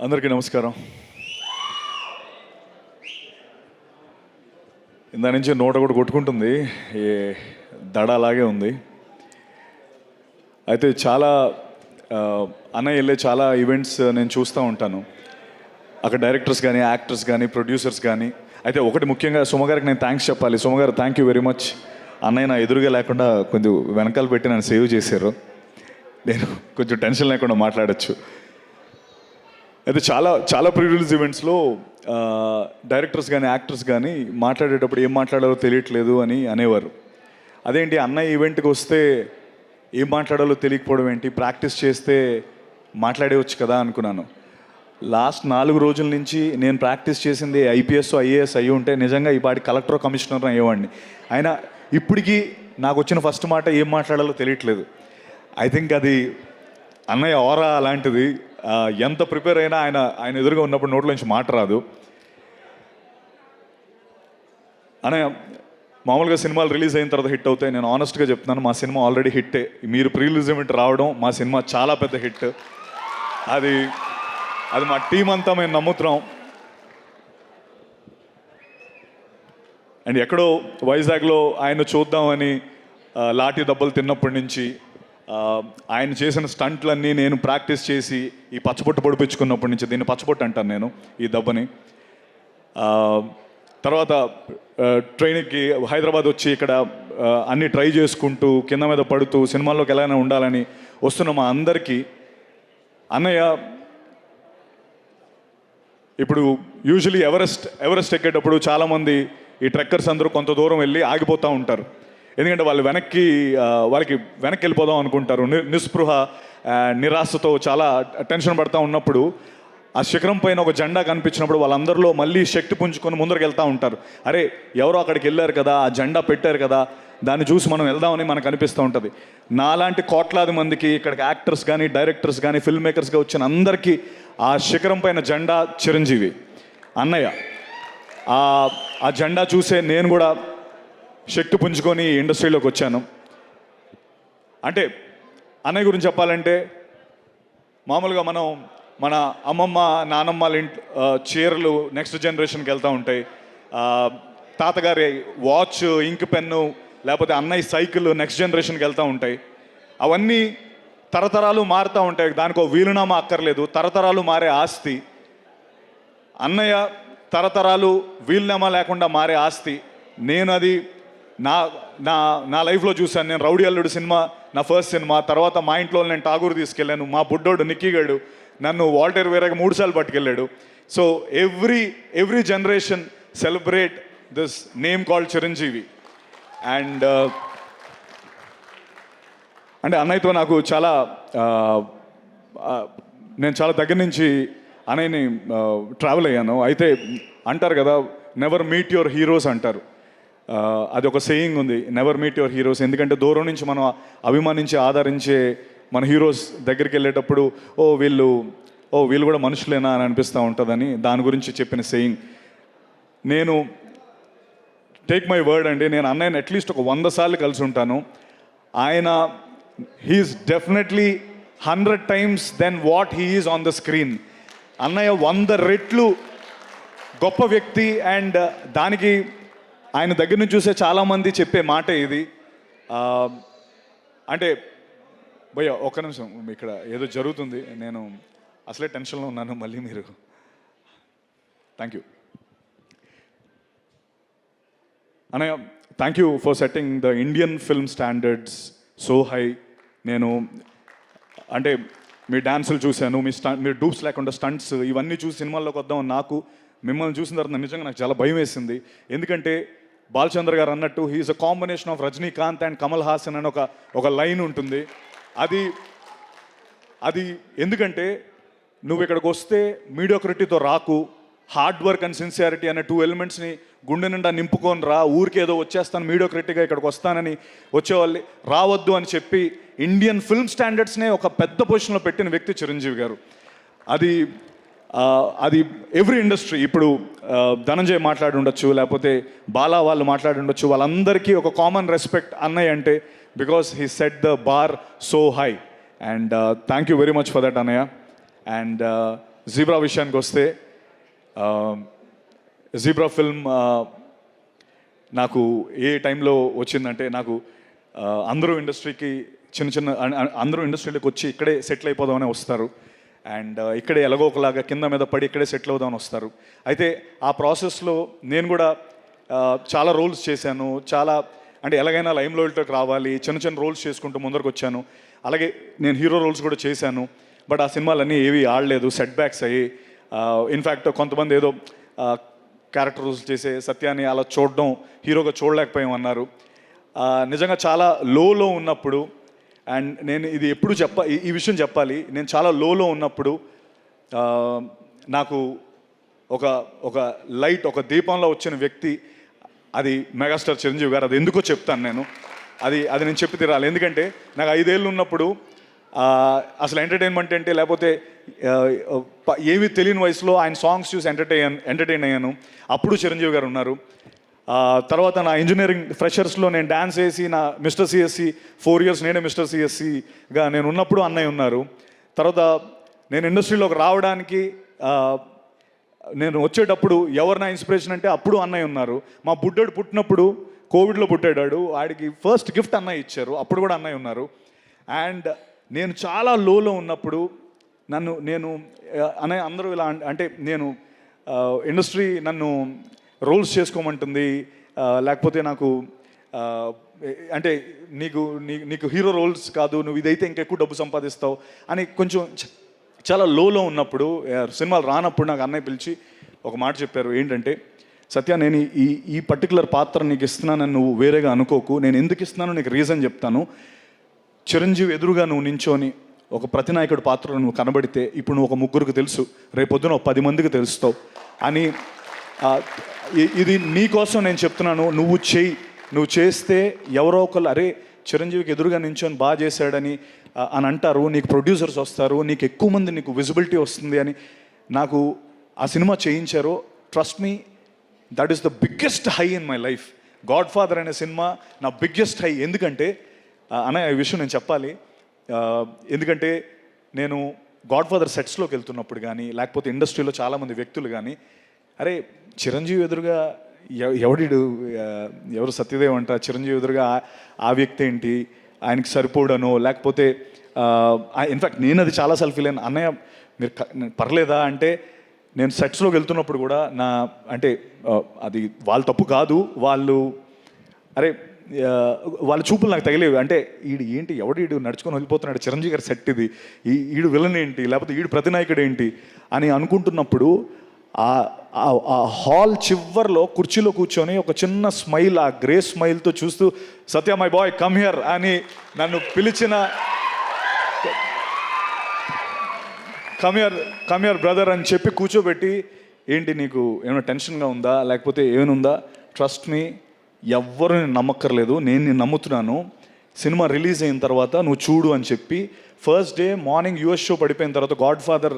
అందరికీ నమస్కారం. ఇందా నుంచి నోట కూడా కొట్టుకుంటుంది, ఏ దడ అలాగే ఉంది. అయితే చాలా అన్నయ్య వెళ్ళే చాలా ఈవెంట్స్ నేను చూస్తూ ఉంటాను. అక్కడ డైరెక్టర్స్ కానీ, యాక్టర్స్ కానీ, ప్రొడ్యూసర్స్ కానీ. అయితే ఒకటి ముఖ్యంగా సుమగారికి నేను థ్యాంక్స్ చెప్పాలి. సుమగారు థ్యాంక్ యూ వెరీ మచ్. అన్నయ్య నా ఎదురుగా లేకుండా కొంచెం వెనకాల పెట్టి నన్ను సేవ్ చేశారు. నేను కొంచెం టెన్షన్ లేకుండా మాట్లాడచ్చు. అయితే చాలా చాలా ప్రీ రిలీజ్ ఈవెంట్స్లో డైరెక్టర్స్ కానీ, యాక్టర్స్ కానీ మాట్లాడేటప్పుడు ఏం మాట్లాడాలో తెలియట్లేదు అని అనేవారు. అదేంటి అన్నయ్య ఈవెంట్కి వస్తే ఏం మాట్లాడాలో తెలియకపోవడం ఏంటి, ప్రాక్టీస్ చేస్తే మాట్లాడేవచ్చు కదా అనుకున్నాను. లాస్ట్ 4 రోజుల నుంచి నేను ప్రాక్టీస్ చేసింది ఐపీఎస్ ఐఏఎస్ అయ్యి ఉంటే నిజంగా ఈ పాటి కలెక్టర్ కమిషనర్ అయ్యేవాడిని. అయినా ఇప్పటికీ నాకు వచ్చిన ఫస్ట్ మాట ఏం మాట్లాడాలో తెలియట్లేదు. ఐ థింక్ అది అన్నయ్య ఆరా అలాంటిది. ఎంత ప్రిపేర్ అయినా ఆయన ఎదురుగా ఉన్నప్పుడు నోట్లోంచి మాట రాదు. అన్నయ్య మామూలుగా సినిమాలు రిలీజ్ అయిన తర్వాత హిట్ అవుతాయి. నేను ఆనెస్ట్గా చెప్తున్నాను, మా సినిమా ఆల్రెడీ హిట్టే. మీరు ప్రీ రిలీజ్ ఈవెంట్ రావడం మా సినిమా చాలా పెద్ద హిట్. అది మా టీం అంతా మేము నమ్ముతున్నాం. అండ్ ఎక్కడో వైజాగ్లో ఆయన చూద్దామని లాఠీ దెబ్బలు తిన్నప్పటి నుంచి ఆయన చేసిన స్టంట్లన్నీ నేను ప్రాక్టీస్ చేసి ఈ పచ్చబొట్టు పొడిపించుకున్నప్పటి నుంచి, దీన్ని పచ్చబొట్టు అంటాను నేను ఈ దెబ్బని. తర్వాత ట్రైన్కి హైదరాబాద్ వచ్చి ఇక్కడ అన్నీ ట్రై చేసుకుంటూ కింద మీద పడుతూ సినిమాల్లోకి ఎలాగైనా ఉండాలని వస్తున్న మా అందరికీ అన్నయ్య ఇప్పుడు యూజువలీ ఎవరెస్ట్ ఎక్కేటప్పుడు చాలామంది ఈ ట్రెక్కర్స్ అందరూ కొంత దూరం వెళ్ళి ఆగిపోతూ ఉంటారు. ఎందుకంటే వాళ్ళకి వెనక్కి వెళ్ళిపోదాం అనుకుంటారు. నిస్పృహ, నిరాశతో చాలా టెన్షన్ పడుతూ ఉన్నప్పుడు ఆ శిఖరం పైన ఒక జెండా కనిపించినప్పుడు వాళ్ళందరిలో మళ్ళీ శక్తి పుంజుకొని ముందరికి వెళ్తూ ఉంటారు. అరే ఎవరో అక్కడికి వెళ్ళారు కదా, ఆ జెండా పెట్టారు కదా, దాన్ని చూసి మనం వెళ్దామని మనకు అనిపిస్తూ ఉంటుంది. నాలాంటి కోట్లాది మందికి ఇక్కడికి యాక్టర్స్ కానీ, డైరెక్టర్స్ కానీ, ఫిల్మ్ మేకర్స్గా వచ్చిన అందరికీ ఆ శిఖరం పైన జెండా చిరంజీవి అన్నయ్య. ఆ జెండా చూసే నేను కూడా శక్తి పుంజుకొని ఇండస్ట్రీలోకి వచ్చాను. అంటే అన్నయ్య గురించి చెప్పాలంటే మామూలుగా మన అమ్మమ్మ నానమ్మల చీరలు నెక్స్ట్ జనరేషన్కి వెళ్తూ ఉంటాయి. తాతగారి వాచ్, ఇంక్ పెన్ను, లేకపోతే అన్నయ్య సైకిల్ నెక్స్ట్ జనరేషన్కి వెళ్తూ ఉంటాయి. అవన్నీ తరతరాలు మారుతూ ఉంటాయి. దానికో వీలునామా అక్కర్లేదు, తరతరాలు మారే ఆస్తి. అన్నయ్య తరతరాలు వీలునామా లేకుండా మారే ఆస్తి. నేను అది నా లైఫ్లో చూశాను. నేను రౌడీ అల్లుడు సినిమా నా ఫస్ట్ సినిమా. తర్వాత మా ఇంట్లో నేను ఠాగూర్ తీసుకెళ్ళాను. మా బుడ్డోడు నిక్కీగాడు నన్ను వాల్టర్ వేరేగా 3 సార్లు పట్టుకెళ్ళాడు. So every generation celebrate this name called Chiranjeevi. And అంటే అన్నయ్యతో నాకు నేను చాలా దగ్గర నుంచి అన్నయ్యని ట్రావెల్ అయ్యాను. అయితే అంటారు కదా, నెవర్ మీట్ యువర్ హీరోస్ అంటారు. అది ఒక సేయింగ్ ఉంది, నెవర్ మీట్ యువర్ హీరోస్. ఎందుకంటే దూరం నుంచి మనం అభిమానించి ఆదరించే మన హీరోస్ దగ్గరికి వెళ్ళేటప్పుడు వీళ్ళు కూడా మనుషులేనా అని అనిపిస్తూ ఉంటుందని దాని గురించి చెప్పిన సేయింగ్. నేను టేక్ మై వర్డ్ అండి, నేను అన్నయ్యని అట్లీస్ట్ ఒక 100 సార్లు కలిసి ఉంటాను. ఆయన he's definitely 100 times then what he is on the screen. అన్నయ్య 100 రెట్లు గొప్ప వ్యక్తి. అండ్ దానికి ఆయన దగ్గర నుంచి చూసే చాలామంది చెప్పే మాట ఇది. అంటే భయ్య ఒక్క నిమిషం, ఇక్కడ ఏదో జరుగుతుంది, నేను అసలే టెన్షన్లో ఉన్నాను, మళ్ళీ మీరు. థ్యాంక్ యూ అన్నయ్య, thank you for setting the Indian film standards so high. నేను అంటే మీ డాన్సులు చూశాను, మీరు డూప్స్ లేకుండా స్టంట్స్ ఇవన్నీ చూసి సినిమాల్లోకి వద్దాం. నాకు మిమ్మల్ని చూసిన తర్వాత నిజంగా నాకు చాలా భయం వేసింది. ఎందుకంటే బాలచంద్ర గారు అన్నట్టు he's a combination of Rajinikanth and Kamal Haasan అని ఒక లైన్ ఉంటుంది. అది ఎందుకంటే నువ్వు ఇక్కడికి వస్తే మీడియోక్రిటీతో రాకు, హార్డ్ వర్క్ అండ్ సిన్సియారిటీ అనే 2 ఎలిమెంట్స్ని గుండె నిండా నింపుకొని రా. ఊరికి ఏదో వచ్చేస్తాను మీడియోక్రిటీగా ఇక్కడికి వస్తానని వచ్చేవాళ్ళు రావద్దు అని చెప్పి ఇండియన్ ఫిల్మ్ స్టాండర్డ్స్నే ఒక పెద్ద పొజిషన్లో పెట్టిన వ్యక్తి చిరంజీవి గారు. అది ఎవ్రీ ఇండస్ట్రీ, ఇప్పుడు ధనంజయ్ మాట్లాడి ఉండొచ్చు, లేకపోతే బాలా వాళ్ళు మాట్లాడి ఉండొచ్చు, వాళ్ళందరికీ ఒక కామన్ రెస్పెక్ట్ అన్నయ్య అంటే, because he set the bar so high. And thank you very much for that అన్నయ్య. అండ్ జీబ్రా విషయానికి వస్తే జీబ్రా ఫిల్మ్ నాకు ఏ టైంలో వచ్చిందంటే నాకు అందరూ ఇండస్ట్రీకి అందరూ ఇండస్ట్రీలోకి వచ్చి ఇక్కడే సెటిల్ అయిపోదామని వస్తారు. అండ్ ఇక్కడే ఎలాగో ఒకలాగా కింద మీద పడి ఇక్కడే సెటిల్ అవుదామని వస్తారు. అయితే ఆ ప్రాసెస్లో నేను కూడా చాలా రోల్స్ చేశాను. చాలా అంటే ఎలాగైనా లైమ్ లైట్లోకి రావాలి, చిన్న రోల్స్ చేసుకుంటూ ముందరకు వచ్చాను. అలాగే నేను హీరో రోల్స్ కూడా చేశాను. బట్ ఆ సినిమాలన్నీ ఏవి ఆడలేదు, సెట్ బ్యాక్స్ అయ్యి. ఇన్ఫ్యాక్ట్ కొంతమంది ఏదో క్యారెక్టర్ రోల్స్ చేసే సత్యాన్ని అలా చూడడం హీరోగా చూడలేకపోయామన్నారు. నిజంగా చాలా లోలో ఉన్నప్పుడు, అండ్ నేను ఇది ఎప్పుడు ఈ విషయం చెప్పాలి, నేను చాలా లోలో ఉన్నప్పుడు నాకు ఒక లైట్, ఒక దీపంలో వచ్చిన వ్యక్తి అది మెగాస్టార్ చిరంజీవి గారు. అది ఎందుకో చెప్తాను నేను, అది నేను చెప్పి తీరాలి. ఎందుకంటే నాకు 5 ఏళ్ళు ఉన్నప్పుడు అసలు ఎంటర్టైన్మెంట్ అంటే లేకపోతే ఏమీ తెలియని వయసులో ఆయన సాంగ్స్ చూసి ఎంటర్టైన్ అయ్యాను. అప్పుడు చిరంజీవి గారు ఉన్నారు. తర్వాత నా ఇంజనీరింగ్ ఫ్రెషర్స్లో నేను డ్యాన్స్ వేసి నా మిస్టర్ సిఎస్సి 4 years నేనే మిస్టర్ సిఎస్సిగా నేను ఉన్నప్పుడు అన్నయ్య ఉన్నారు. తర్వాత నేను ఇండస్ట్రీలోకి రావడానికి నేను వచ్చేటప్పుడు ఎవరు నా ఇన్స్పిరేషన్ అంటే అప్పుడు అన్నయ్య ఉన్నారు. మా బుడ్డోడు పుట్టినప్పుడు కోవిడ్లో పుట్టాడు, వాడికి ఫస్ట్ గిఫ్ట్ అన్నయ్య ఇచ్చారు, అప్పుడు కూడా అన్నయ్య ఉన్నారు. అండ్ నేను చాలా లోలో ఉన్నప్పుడు నేను అన్నయ్య అందరూ ఇలా అంటే నేను ఇండస్ట్రీ నన్ను రోల్స్ చేసుకోమంటుంది, లేకపోతే నాకు అంటే నీకు హీరో రోల్స్ కాదు, నువ్వు ఇదైతే ఇంకెక్కువ డబ్బు సంపాదిస్తావు అని కొంచెం చాలా లోలో ఉన్నప్పుడు, సినిమాలు రానప్పుడు నాకు అన్నయ్య పిలిచి ఒక మాట చెప్పారు. ఏంటంటే, సత్య, నేను ఈ పర్టికులర్ పాత్ర నీకు ఇస్తున్నానని నువ్వు వేరేగా అనుకోకు, నేను ఎందుకు ఇస్తున్నానో నీకు రీజన్ చెప్తాను. చిరంజీవి ఎదురుగా నువ్వు నించోని ఒక ప్రతినాయకుడి పాత్రలో నువ్వు కనబడితే ఇప్పుడు నువ్వు ఒక 3 తెలుసు, రేపొద్దున 10 మందికి తెలుస్తావు అని, ఇది నీ కోసం నేను చెప్తున్నాను, నువ్వు చేస్తే ఎవరో ఒకళ్ళు అరే చిరంజీవికి ఎదురుగా నించొని బాగా చేశాడని అంటారు, నీకు ప్రొడ్యూసర్స్ వస్తారు, నీకు ఎక్కువ మంది నీకు విజిబిలిటీ వస్తుంది అని నాకు ఆ సినిమా చేయించారు. Trust me, that is the biggest high in my life. God father అనే సినిమా నా బిగ్గెస్ట్ హై. ఎందుకంటే ఈ విషయం నేను చెప్పాలి, ఎందుకంటే నేను గాడ్ ఫాదర్ సెట్స్లోకి వెళ్తున్నప్పుడు కానీ లేకపోతే ఇండస్ట్రీలో చాలామంది వ్యక్తులు కానీ అరే చిరంజీవి ఎదురుగా ఎవరు సత్యదేవ్ అంట, చిరంజీవి ఎదురుగా ఆ వ్యక్తి ఏంటి, ఆయనకి సరిపోడనో లేకపోతే ఇన్ఫ్యాక్ట్ నేను అది చాలాసార్లు ఫీల్ అయినా. అన్నయ్య మీరు పర్లేదా అంటే, నేను సెట్స్లోకి వెళ్తున్నప్పుడు కూడా అంటే అది వాళ్ళ తప్పు కాదు, వాళ్ళ చూపులు నాకు తగిలేవి. అంటే ఈడు నడుచుకొని వెళ్ళిపోతున్నాడు, చిరంజీవి గారి సెట్ ఇది, ఈడు విలన్ ఏంటి, లేకపోతే ఈడు ప్రతినాయకుడు ఏంటి అని అనుకుంటున్నప్పుడు ఆ హాల్ చివర్లో కుర్చీలో కూర్చొని ఒక చిన్న స్మైల్, ఆ గ్రే స్మైల్తో చూస్తూ సత్య మై బాయ్ కమ్ హియర్ అని నన్ను పిలిచిన, కమ్ హియర్ బ్రదర్ అని చెప్పి కూర్చోబెట్టి, ఏంటి నీకు ఏమైనా టెన్షన్గా ఉందా లేకపోతే ఏమైనా, ట్రస్ట్ మీ, ఎవ్వరు నేను నమ్మక్కర్లేదు, నేను నమ్ముతున్నాను, సినిమా రిలీజ్ అయిన తర్వాత నువ్వు చూడు అని చెప్పి first day morning US show పడిపోయిన తర్వాత God father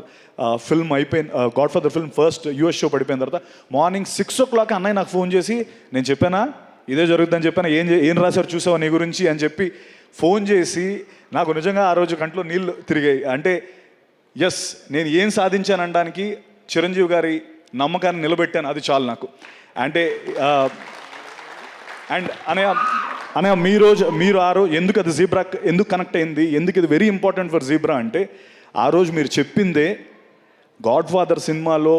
film first US show పడిపోయిన తర్వాత మార్నింగ్ 6 o'clock అన్నయ్య నాకు ఫోన్ చేసి, నేను చెప్పానా ఇదే జరుగుతుందని చెప్పానా, ఏం రాశారు చూసావా నీ గురించి అని చెప్పి ఫోన్ చేసి, నాకు నిజంగా ఆ రోజు కంట్లో నీళ్ళు తిరిగాయి. అంటే ఎస్, నేను ఏం సాధించాననడానికి చిరంజీవి గారి నమ్మకాన్ని నిలబెట్టాను, అది చాలు నాకు. అంటే అండ్ అనే మీరు ఆ రోజు ఎందుకు అది జీబ్రా ఎందుకు కనెక్ట్ అయింది, ఎందుకు ఇది వెరీ ఇంపార్టెంట్ ఫర్ జీబ్రా అంటే, ఆ రోజు మీరు చెప్పిందే గాడ్ ఫాదర్ సినిమాలో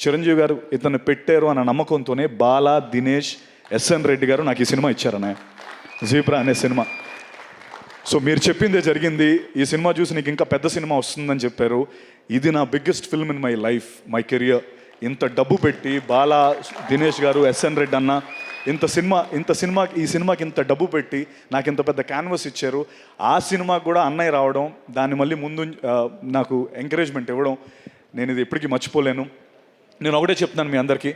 చిరంజీవి గారు ఇతను పెట్టారు అన్న నమ్మకంతోనే బాలా, దినేష్, ఎస్ఎన్ రెడ్డి గారు నాకు ఈ సినిమా ఇచ్చారన్నయ్య, జీబ్రా అనే సినిమా. సో మీరు చెప్పిందే జరిగింది, ఈ సినిమా చూసి నీకు ఇంకా పెద్ద సినిమా వస్తుందని చెప్పారు. ఇది నా biggest film in my life, my career. ఇంత డబ్బు పెట్టి బాలా, దినేష్ గారు, ఎస్ఎన్ రెడ్డి అన్న ఈ సినిమాకి ఇంత డబ్బు పెట్టి నాకు ఇంత పెద్ద క్యాన్వస్ ఇచ్చారు. ఆ సినిమాకి కూడా అన్నయ్య రావడం, దాన్ని మళ్ళీ ముందు నాకు ఎంకరేజ్మెంట్ ఇవ్వడం, నేను ఇది ఎప్పటికీ మర్చిపోలేను. నేను ఒకటే చెప్తున్నాను మీ అందరికీ,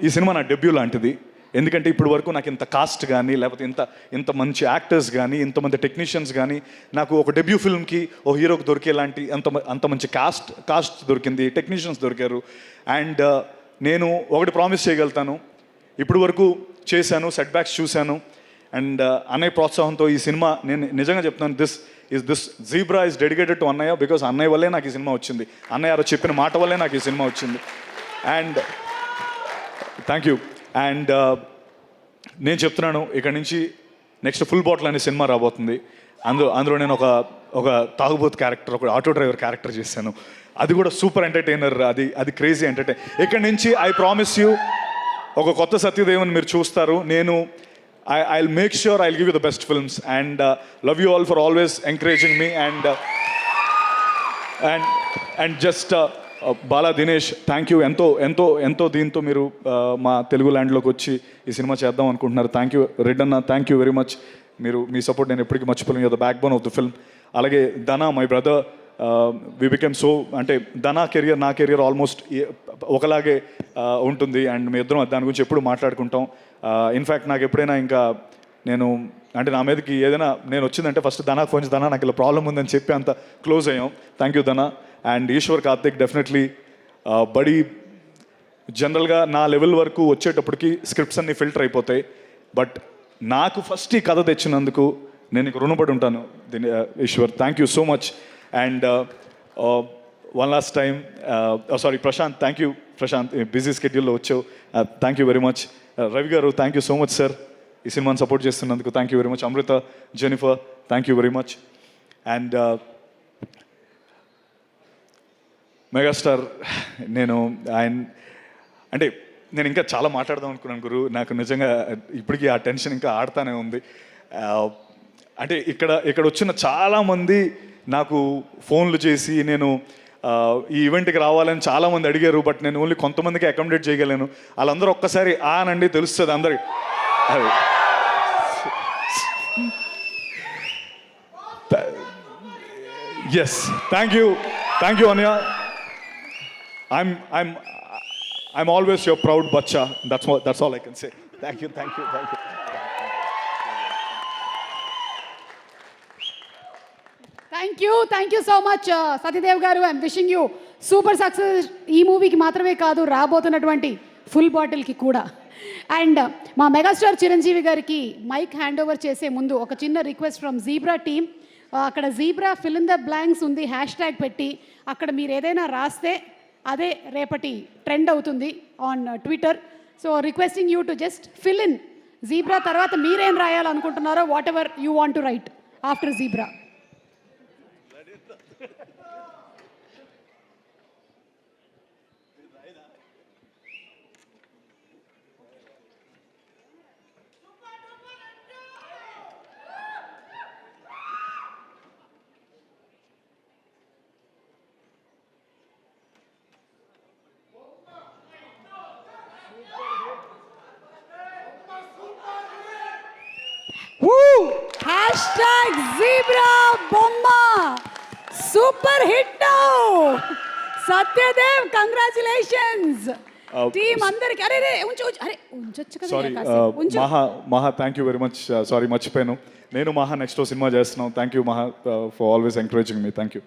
ఈ సినిమా నా డెబ్యూ లాంటిది. ఎందుకంటే ఇప్పటి వరకు నాకు ఇంత కాస్ట్ కానీ లేకపోతే ఇంత మంచి యాక్టర్స్ కానీ ఇంతమంది టెక్నీషియన్స్ కానీ నాకు ఒక డెబ్యూ ఫిల్మ్కి ఓ హీరోకి దొరికేలాంటి అంత మంచి కాస్ట్ దొరికింది, టెక్నీషియన్స్ దొరికారు. అండ్ నేను ఒకటి ప్రామిస్ చేయగలుగుతాను, ఇప్పుడు వరకు చేశాను, సెట్ బ్యాక్స్ చూశాను, అండ్ అనే ప్రోత్సాహంతో ఈ సినిమా, నేను నిజంగా చెప్తున్నాను, is this zebra is dedicated to అన్నయ్య బికాస్ అన్నయ్య వల్లే నాకు ఈ సినిమా వచ్చింది, అన్నయ్య గారు చెప్పిన మాట వల్లే నాకు ఈ సినిమా వచ్చింది. And thank you. అండ్ నేను చెప్తున్నాను, ఇక్కడ నుంచి నెక్స్ట్ ఫుల్ బాటిల్ అనే సినిమా రాబోతుంది. అందులో నేను ఒక తాగుబోతు క్యారెక్టర్, ఒక ఆటో డ్రైవర్ క్యారెక్టర్ చేశాను. అది కూడా సూపర్ ఎంటర్టైనర్, అది క్రేజీ ఎంటర్టైన్. ఇక్కడ నుంచి ఐ ప్రామిస్ యూ ఒక కొత్త సత్యదేవన్ మీరు చూస్తారు. నేను I will make sure I will give you the best films and love you all for always encouraging me. And just Bala Dinesh, thank you. ఎంతో దీంతో మీరు మా తెలుగు ల్యాండ్లోకి వచ్చి ఈ సినిమా చేద్దాం అనుకుంటున్నారు. థ్యాంక్ యూ రెడ్ అన్న, థ్యాంక్ యూ వెరీ మచ్. మీ సపోర్ట్ నేను ఎప్పటికీ మర్చిపోలేను. You're the backbone of the film. అలాగే Dhana, my brother, we became so, అంటే ధనా కెరియర్ నా కెరియర్ ఆల్మోస్ట్ ఒకలాగే ఉంటుంది. అండ్ మీ ఇద్దరం దాని గురించి ఎప్పుడు మాట్లాడుకుంటాం. ఇన్ఫ్యాక్ట్ నాకు ఎప్పుడైనా ఇంకా అంటే నా మీదకి ఏదైనా నేను వచ్చిందంటే ఫస్ట్ ధనాకు ఫోన్ చేసి, ధనా నాకు ఇలా ప్రాబ్లం ఉందని చెప్పి అంత క్లోజ్ అయ్యాం. Thank you Dhana. And Eshwar Karthik, definitely buddy. జనరల్గా నా లెవెల్ వరకు వచ్చేటప్పటికి స్క్రిప్ట్స్ అన్నీ ఫిల్టర్ అయిపోతాయి, బట్ నాకు ఫస్ట్ ఈ కథ తెచ్చినందుకు నేను నీకు రుణపడి ఉంటాను Eshwar. Thank you so much. And one last time, sorry Prashanth, thank you Prashanth, busy స్కెడ్యూల్లో వచ్చావు. Thank you very much. Ravi garu, thank you so much sir, ఈ సినిమాని సపోర్ట్ చేస్తున్నందుకు thank you very much. Amrutha, Jennifer, thank you very much. And megastar, నేను ఇంకా చాలా మాట్లాడదాం అనుకున్నాను గురు. నాకు నిజంగా ఇప్పటికీ ఆ టెన్షన్ ఇంకా ఆడుతూనే ఉంది. అంటే ఇక్కడ వచ్చిన చాలామంది నాకు ఫోన్లు చేసి నేను ఈ ఈవెంట్కి రావాలని చాలామంది అడిగారు, బట్ నేను ఓన్లీ కొంతమందికి అకామిడేట్ చేయగలను. వాళ్ళందరూ ఒక్కసారి ఆనండి తెలుస్తుంది అందరికి. ఎస్, థ్యాంక్ యూ అన్య. I'm always your proud bacha. That's all I can say. Thank you. Thank you so much, Satyadev garu. I'm wishing you super success. ఈ మూవీకి మాత్రమే కాదు, రాబోతున్నటువంటి ఫుల్ బాటిల్కి కూడా. అండ్ మా మెగాస్టార్ చిరంజీవి గారికి మైక్ హ్యాండ్ ఓవర్ చేసే ముందు ఒక చిన్న రిక్వెస్ట్ ఫ్రమ్ జీబ్రా టీమ్. అక్కడ Zebra fill in the blanks ఉంది, హ్యాష్ ట్యాగ్ పెట్టి అక్కడ మీరు ఏదైనా రాస్తే అదే రేపటి ట్రెండ్ అవుతుంది on Twitter. So requesting you to just fill in Zebra తర్వాత మీరేం రాయాలనుకుంటున్నారో, whatever you want to write after Zebra. Hash Zebra బొమ్మ super hit. Satyadev, congratulations team అందరికి. అరే ఉంచొచ్చు కదా. Sorry Maha, thank you very much. Sorry మర్చిపోయాను. నేను మహా నెక్స్ట్ సినిమా చేస్తున్నాం. థ్యాంక్ యూ మహా for always encouraging me. Thank you.